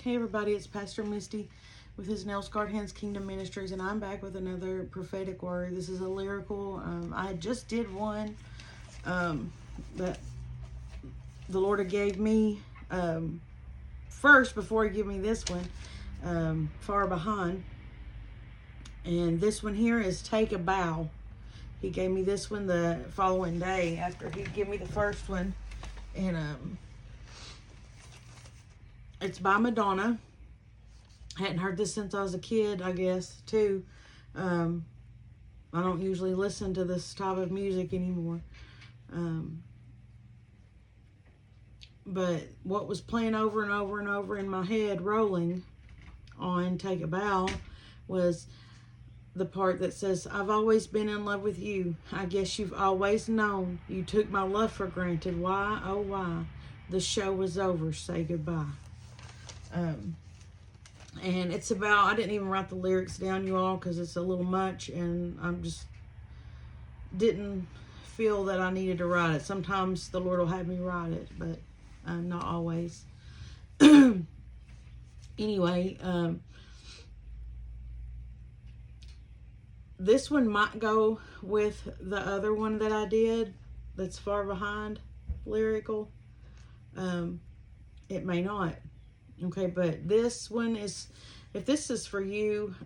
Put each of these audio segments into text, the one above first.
Hey everybody, it's Pastor Misty with his Nail Scarred Hands Kingdom Ministries, and I'm back with another prophetic word. This is a lyrical. I just did one that the Lord gave me first before he gave me this one, far behind. And this one here is Take a Bow. He gave me this one the following day after he gave me the first one. And it's by Madonna. I hadn't heard this since I was a kid, I guess, too. I don't usually listen to this type of music anymore. But what was playing over and over and over in my head, rolling on Take a Bow, was the part that says, I've always been in love with you. I guess you've always known. You took my love for granted. Why, oh why? The show was over. Say goodbye. And it's about, I didn't even write the lyrics down, you all, because it's a little much, and I'm just didn't feel that I needed to write it. Sometimes the Lord will have me write it, but not always. Anyway, this one might go with the other one that I did that's far behind, lyrical. It may not. Okay, but this one is, if this is for you,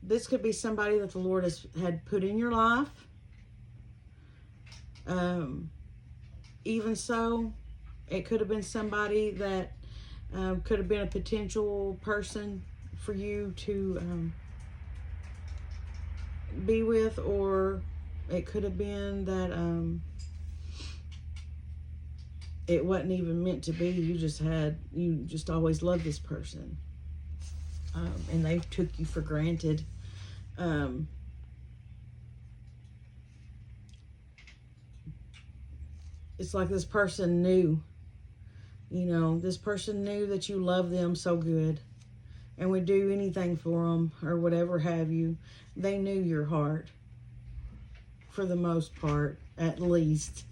this could be somebody that the Lord had put in your life. Even so, it could have been somebody that could have been a potential person for you to be with, or it could have been that it wasn't even meant to be. You just always loved this person. And they took you for granted. It's like this person knew, this person knew that you love them so good and would do anything for them or whatever have you. They knew your heart for the most part, at least.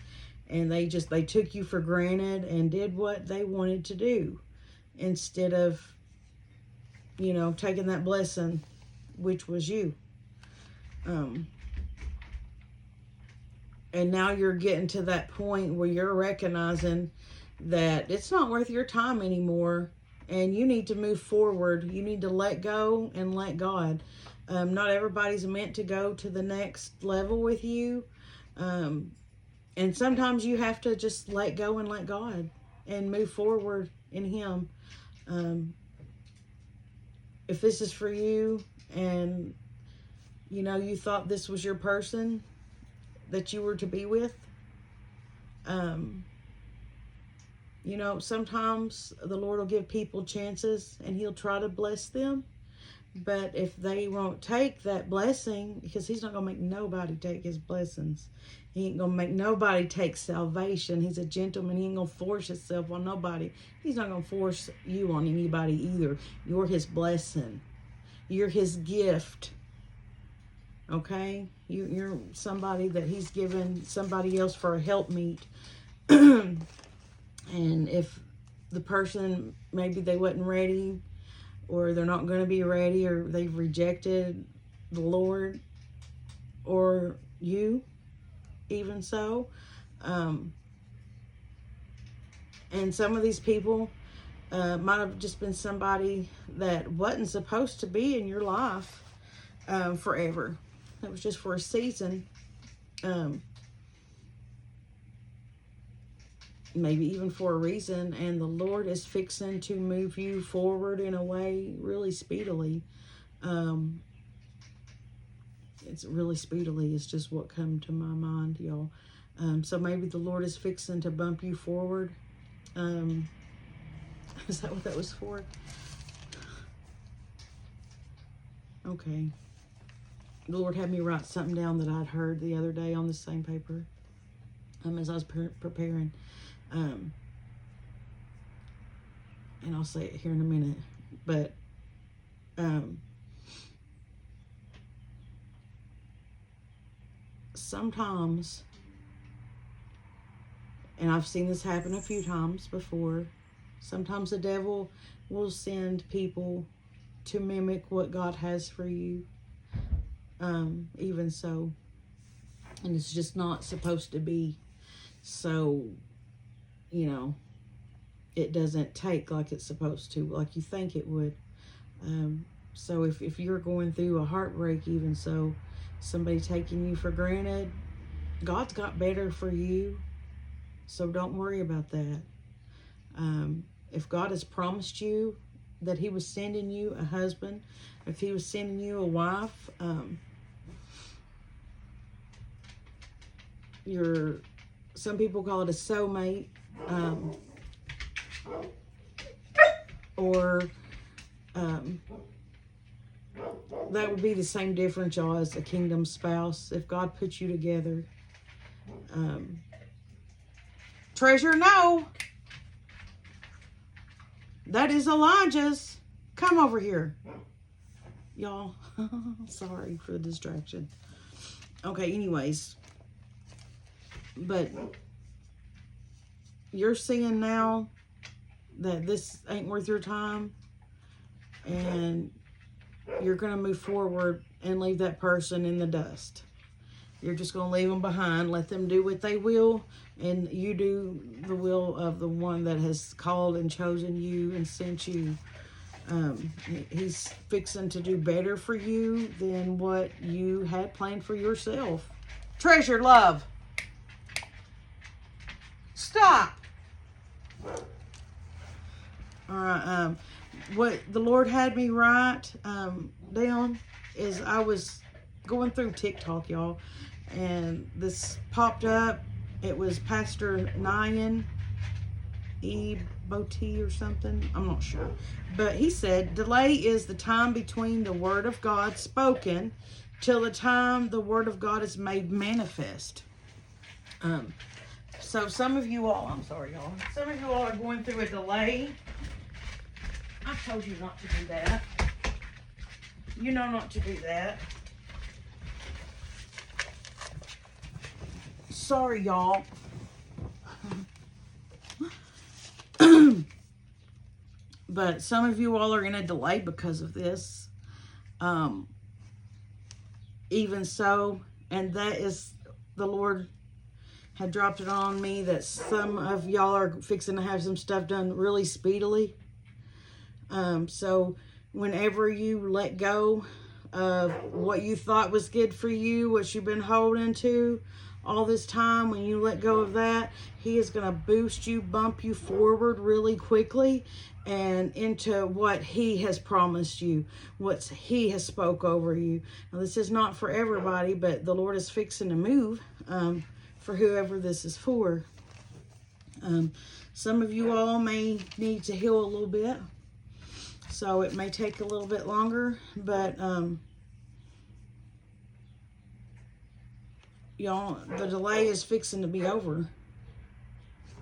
And they took you for granted and did what they wanted to do instead of, taking that blessing, which was you. And now you're getting to that point where you're recognizing that it's not worth your time anymore, and you need to move forward. You need to let go and let God. Not everybody's meant to go to the next level with you. And sometimes you have to just let go and let God and move forward in Him. If this is for you and, you thought this was your person that you were to be with, sometimes the Lord will give people chances and He'll try to bless them. But if they won't take that blessing, because He's not going to make nobody take His blessings. He ain't going to make nobody take salvation. He's a gentleman. He ain't going to force Himself on nobody. He's not going to force you on anybody either. You're His blessing. You're His gift. Okay? You're somebody that He's given somebody else for a helpmeet. And if the person, maybe they wasn't ready, or they're not going to be ready, or they've rejected the Lord, or you, even so. And some of these people might have just been somebody that wasn't supposed to be in your life forever. It was just for a season. Maybe even for a reason, and the Lord is fixing to move you forward in a way really speedily. It's really speedily is just what come to my mind, y'all. So maybe the Lord is fixing to bump you forward. Is that what that was for? Okay. The Lord had me write something down that I'd heard the other day on the same paper as I was preparing. And I'll say it here in a minute, but sometimes, and I've seen this happen a few times before, Sometimes the devil will send people to mimic what God has for you. Even so. And it's just not supposed to be. So, you know, it doesn't take like it's supposed to, like you think it would. So if you're going through a heartbreak, even so, somebody taking you for granted, God's got better for you. So don't worry about that. If God has promised you that he was sending you a husband, if he was sending you a wife, some people call it a soulmate, or that would be the same difference, y'all, as a kingdom spouse. If God puts you together, Treasure, no, that is Elijah's. Come over here, y'all. Sorry for the distraction. Okay, anyways, but you're seeing now that this ain't worth your time, and you're going to move forward and leave that person in the dust. You're just going to leave them behind, let them do what they will, and you do the will of the one that has called and chosen you and sent you. He's fixing to do better for you than what you had planned for yourself. Treasure, love. Stop. All right. What the Lord had me write down is I was going through TikTok, y'all, and this popped up. It was Pastor Nyan Boti or something. I'm not sure. But he said, delay is the time between the word of God spoken till the time the word of God is made manifest. So some of you all, I'm sorry, y'all. Some of you all are going through a delay. I told you not to do that. You know not to do that. Sorry, y'all. But some of you all are in a delay because of this. Even so, and that is, the Lord had dropped it on me that some of y'all are fixing to have some stuff done really speedily. So whenever you let go of what you thought was good for you, what you've been holding to all this time, when you let go of that, he is going to boost you, bump you forward really quickly and into what he has promised you, what he has spoke over you. Now, this is not for everybody, but the Lord is fixing to move for whoever this is for. Some of you all may need to heal a little bit, so it may take a little bit longer, but y'all, the delay is fixing to be over,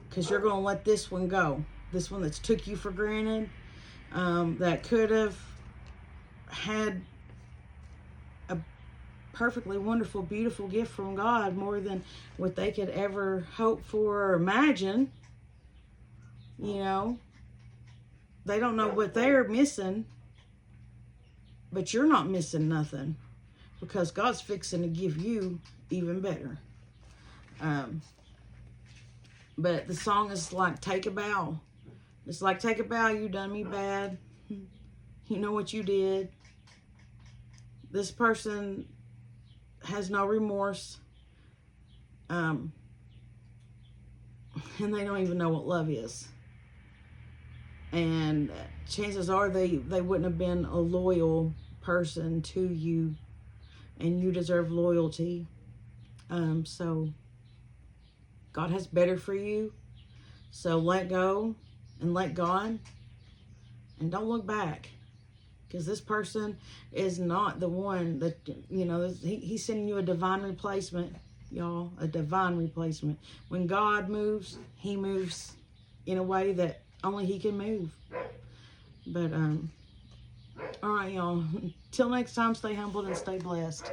because you're going to let this one go. This one that's took you for granted, that could have had a perfectly wonderful, beautiful gift from God, more than what they could ever hope for or imagine. You know, they don't know what they're missing, but you're not missing nothing, because God's fixing to give you even better. But the song is like, take a bow. It's like, take a bow, you done me bad. You know what you did. This person has no remorse. And they don't even know what love is. And chances are they wouldn't have been a loyal person to you. And you deserve loyalty. So God has better for you. So let go and let God. And don't look back. Because this person is not the one that, you know, he's sending you a divine replacement, y'all. A divine replacement. When God moves, he moves in a way that only he can move. But, all right, y'all. Till next time, stay humbled and stay blessed.